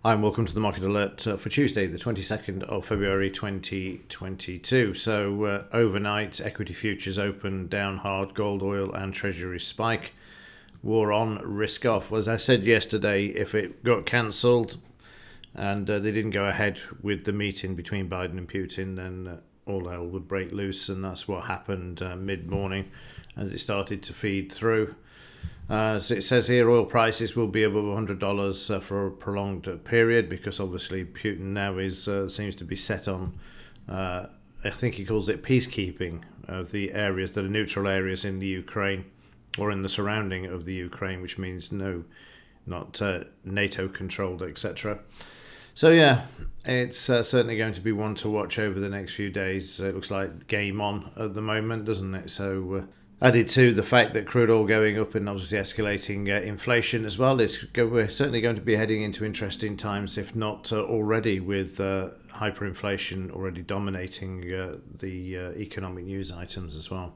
Hi and welcome to the Market Alert for Tuesday, the 22nd of February 2022. So overnight, equity futures opened down hard, gold, oil and treasury spike. War on, risk off. As I said yesterday, if it got cancelled and they didn't go ahead with the meeting between Biden and Putin, then all hell would break loose, and that's what happened mid-morning as it started to feed through. As it says here, oil prices will be above $100 for a prolonged period because obviously Putin now seems to be set on, I think he calls it peacekeeping of the areas that are neutral areas in the Ukraine or in the surrounding of the Ukraine, which means not NATO controlled, etc. So yeah, it's certainly going to be one to watch over the next few days. It looks like game on at the moment, doesn't it? So added to the fact that crude oil going up and obviously escalating inflation as well, we're certainly going to be heading into interesting times, if not already, with hyperinflation already dominating the economic news items as well.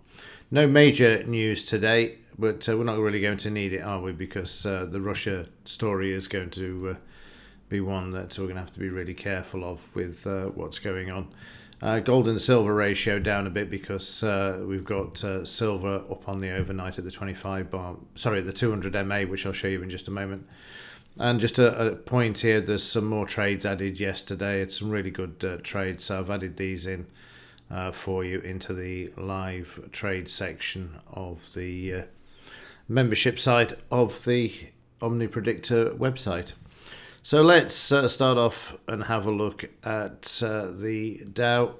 No major news today, but we're not really going to need it, are we? Because the Russia story is going to be one that we're going to have to be really careful of with what's going on. Gold and silver ratio down a bit because we've got silver up on the overnight at the 200 MA, which I'll show you in just a moment. And just a point here, there's some more trades added yesterday. It's some really good trades, so I've added these in for you into the live trade section of the membership side of the OmniPredictor website. So let's start off and have a look at the Dow.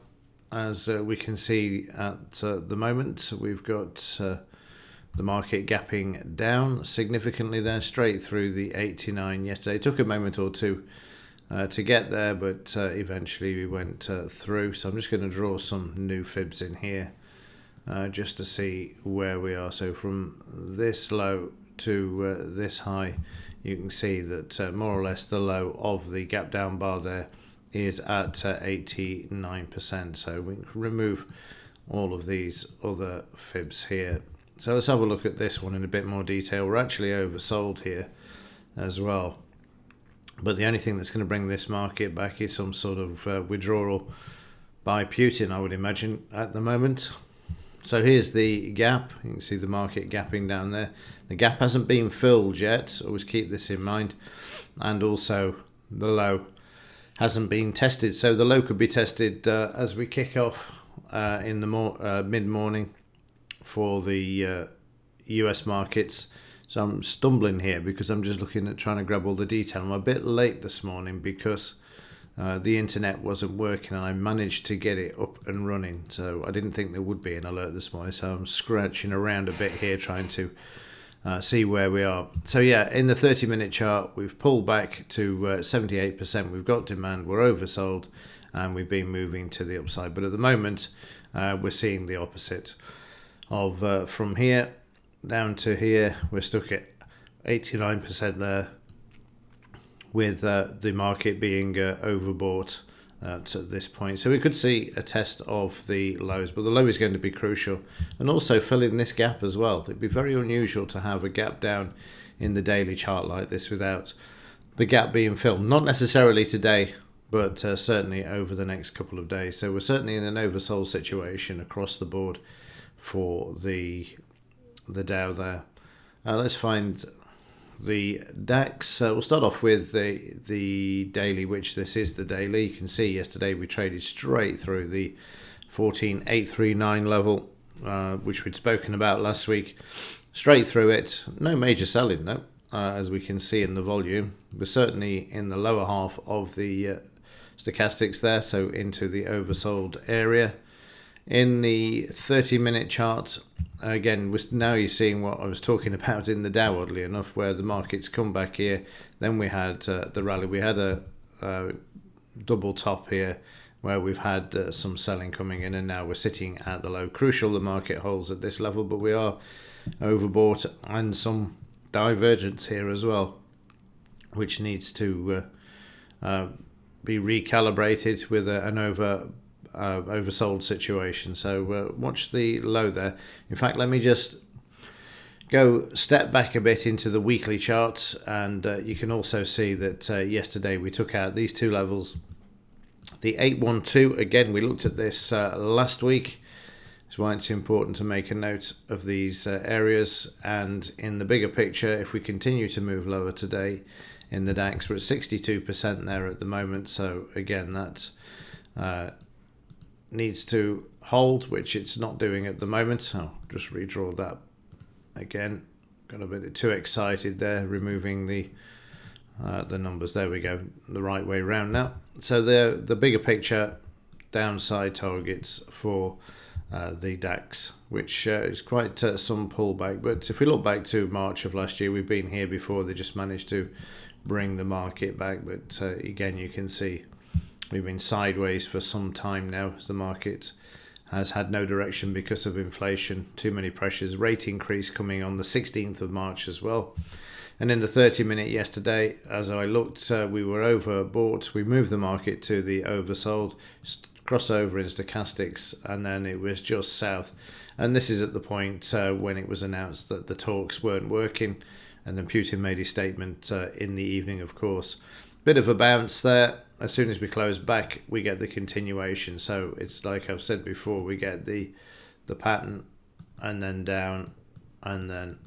As we can see at the moment, we've got the market gapping down significantly there, straight through the 89 yesterday. It took a moment or two to get there, but eventually we went through. So I'm just going to draw some new fibs in here just to see where we are. So from this low to this high, you can see that more or less the low of the gap down bar there is at 89%. So we can remove all of these other fibs here. So let's have a look at this one in a bit more detail. We're actually oversold here as well. But the only thing that's going to bring this market back is some sort of withdrawal by Putin, I would imagine, at the moment. So here's the gap. You can see the market gapping down there. The gap hasn't been filled yet. Always keep this in mind. And also the low hasn't been tested. So the low could be tested as we kick off in the mid-morning for the US markets. So I'm stumbling here because I'm just looking at trying to grab all the detail. I'm a bit late this morning because the internet wasn't working and I managed to get it up and running. So I didn't think there would be an alert this morning. So I'm scratching around a bit here trying to see where we are. So yeah, in the 30-minute chart, we've pulled back to 78%. We've got demand, we're oversold, and we've been moving to the upside. But at the moment, we're seeing the opposite of from here down to here. We're stuck at 89% there, with the market being overbought at this point. So we could see a test of the lows, but the low is going to be crucial. And also fill in this gap as well. It'd be very unusual to have a gap down in the daily chart like this without the gap being filled. Not necessarily today, but certainly over the next couple of days. So we're certainly in an oversold situation across the board for the Dow there. Let's find the DAX. We'll start off with the daily, which this is the daily. You can see yesterday we traded straight through the 14,839 level, which we'd spoken about last week. Straight through it. No major selling though, as we can see in the volume. We're certainly in the lower half of the stochastics there, so into the oversold area. In the 30-minute chart, again, now you're seeing what I was talking about in the Dow, oddly enough, where the market's come back here. Then we had the rally. We had a double top here where we've had some selling coming in, and now we're sitting at the low. Crucial the market holds at this level, but we are overbought and some divergence here as well, which needs to be recalibrated with an oversold situation. So watch the low there. In fact, let me just Go step back a bit into the weekly chart, and you can also see that yesterday we took out these two levels. The 812, again, we looked at this last week. That's why it's important to make a note of these areas. And in the bigger picture, if we continue to move lower today in the DAX, we're at 62% there at the moment. So again, that needs to hold, which it's not doing at the moment. I'll just redraw that again. Got a bit too excited there, removing the numbers. There we go, the right way round now. So the bigger picture downside targets for the DAX, which is quite some pullback. But if we look back to March of last year, we've been here before. They just managed to bring the market back. But again, you can see we've been sideways for some time now, as the market has had no direction because of inflation, too many pressures, rate increase coming on the 16th of March as well. And in the 30-minute yesterday, as I looked, we were overbought. We moved the market to the oversold, crossover in stochastics, and then it was just south. And this is at the point when it was announced that the talks weren't working, and then Putin made his statement in the evening, of course. Bit of a bounce there. As soon as we close back, we get the continuation. So it's like I've said before, we get the pattern, and then down, and then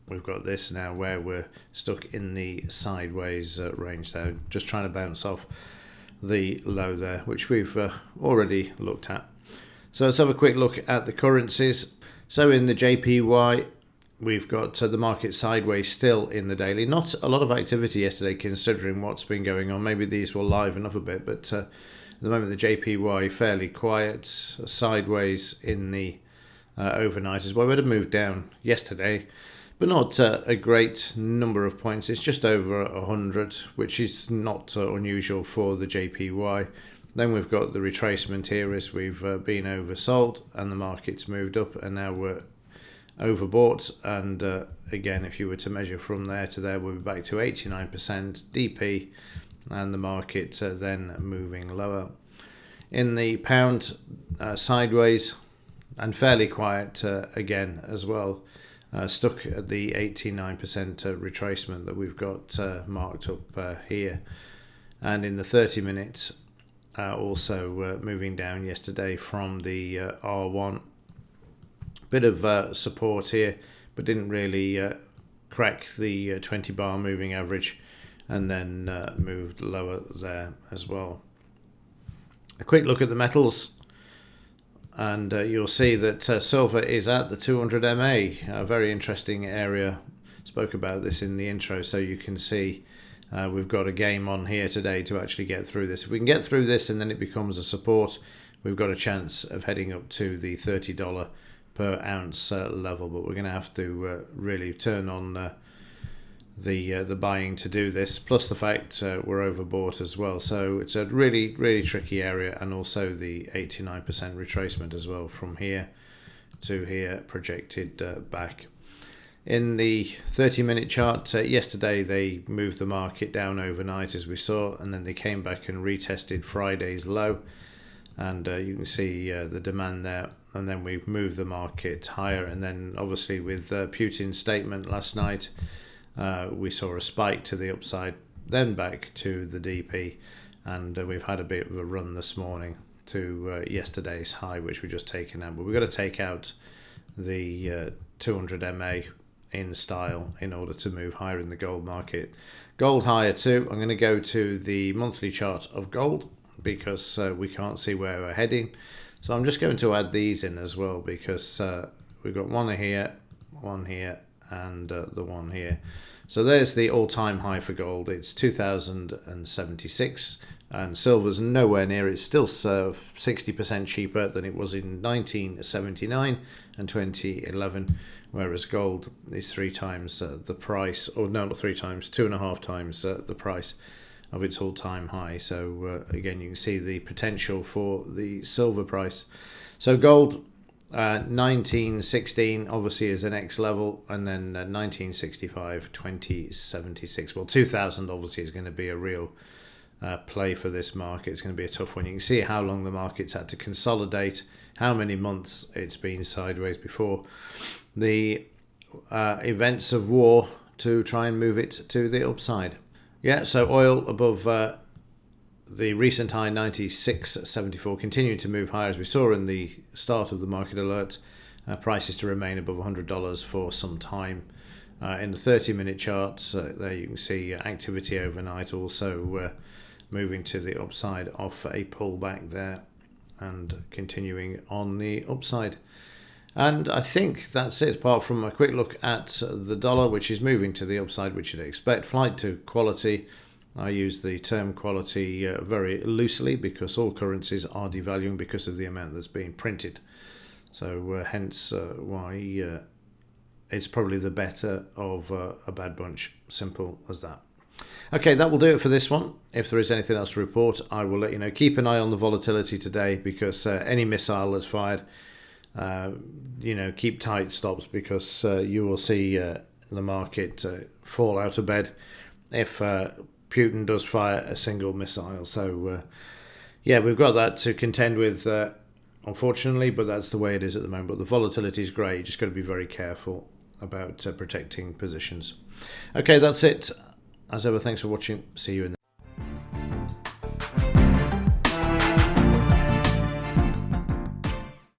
we've got this now where we're stuck in the sideways range there, just trying to bounce off the low there, which we've already looked at. So let's have a quick look at the currencies. So in the JPY, we've got the market sideways still in the daily. Not a lot of activity yesterday considering what's been going on. Maybe these will liven up a bit, but at the moment the JPY fairly quiet, sideways in the overnight as well. We had a move down yesterday, but not a great number of points. It's just over 100, which is not unusual for the JPY. Then we've got the retracement here as we've been oversold and the market's moved up, and now we're overbought. And again, if you were to measure from there to there, we'll be back to 89% DP, and the market then moving lower. In the pound, sideways and fairly quiet again as well. Stuck at the 89% retracement that we've got marked up here. And in the 30 minutes, also moving down yesterday from the R1. Bit of support here, but didn't really crack the 20 bar moving average, and then moved lower there as well. A quick look at the metals. And you'll see that silver is at the 200 MA, a very interesting area. Spoke about this in the intro, so you can see we've got a game on here today to actually get through this. If we can get through this and then it becomes a support, we've got a chance of heading up to the $30 per ounce level. But we're going to have to really turn on the buying to do this, plus the fact we're overbought as well. So it's a really, really tricky area, and also the 89% retracement as well from here to here, projected back. In the 30-minute chart, yesterday they moved the market down overnight as we saw, and then they came back and retested Friday's low, and you can see the demand there, and then we've moved the market higher. And then obviously with Putin's statement last night, we saw a spike to the upside, then back to the DP, and we've had a bit of a run this morning to yesterday's high, which we've just taken out. But we've got to take out the 200 MA in style in order to move higher in the gold market. Gold higher too. I'm going to go to the monthly chart of gold because we can't see where we're heading. So I'm just going to add these in as well, because we've got one here, and the one here. So there's the all-time high for gold. It's 2,076, and silver's nowhere near. It's still 60% cheaper than it was in 1979 and 2011, whereas gold is 3 times the price, or no, not 3 times, 2.5 times the price of its all-time high. So again, you can see the potential for the silver price. So gold, 1916 obviously is the next level, and then 1965, 2076. Well, 2000 obviously is going to be a real play for this market. It's going to be a tough one. You can see how long the market's had to consolidate, how many months it's been sideways before. The events of war to try and move it to the upside. Yeah, so oil above the recent high 96.74, continuing to move higher as we saw in the start of the market alert. Prices to remain above $100 for some time. In the 30-minute charts, there you can see activity overnight also moving to the upside off a pullback there and continuing on the upside. And I think that's it, apart from a quick look at the dollar, which is moving to the upside, which you'd expect. Flight to quality. I use the term quality very loosely because all currencies are devaluing because of the amount that's being printed. So hence why it's probably the better of a bad bunch. Simple as that. Okay, that will do it for this one. If there is anything else to report, I will let you know. Keep an eye on the volatility today because any missile that's fired, keep tight stops because you will see the market fall out of bed if Putin does fire a single missile. So, we've got that to contend with, unfortunately, but that's the way it is at the moment. But the volatility is great. You just got to be very careful about protecting positions. Okay, that's it. As ever, thanks for watching. See you in the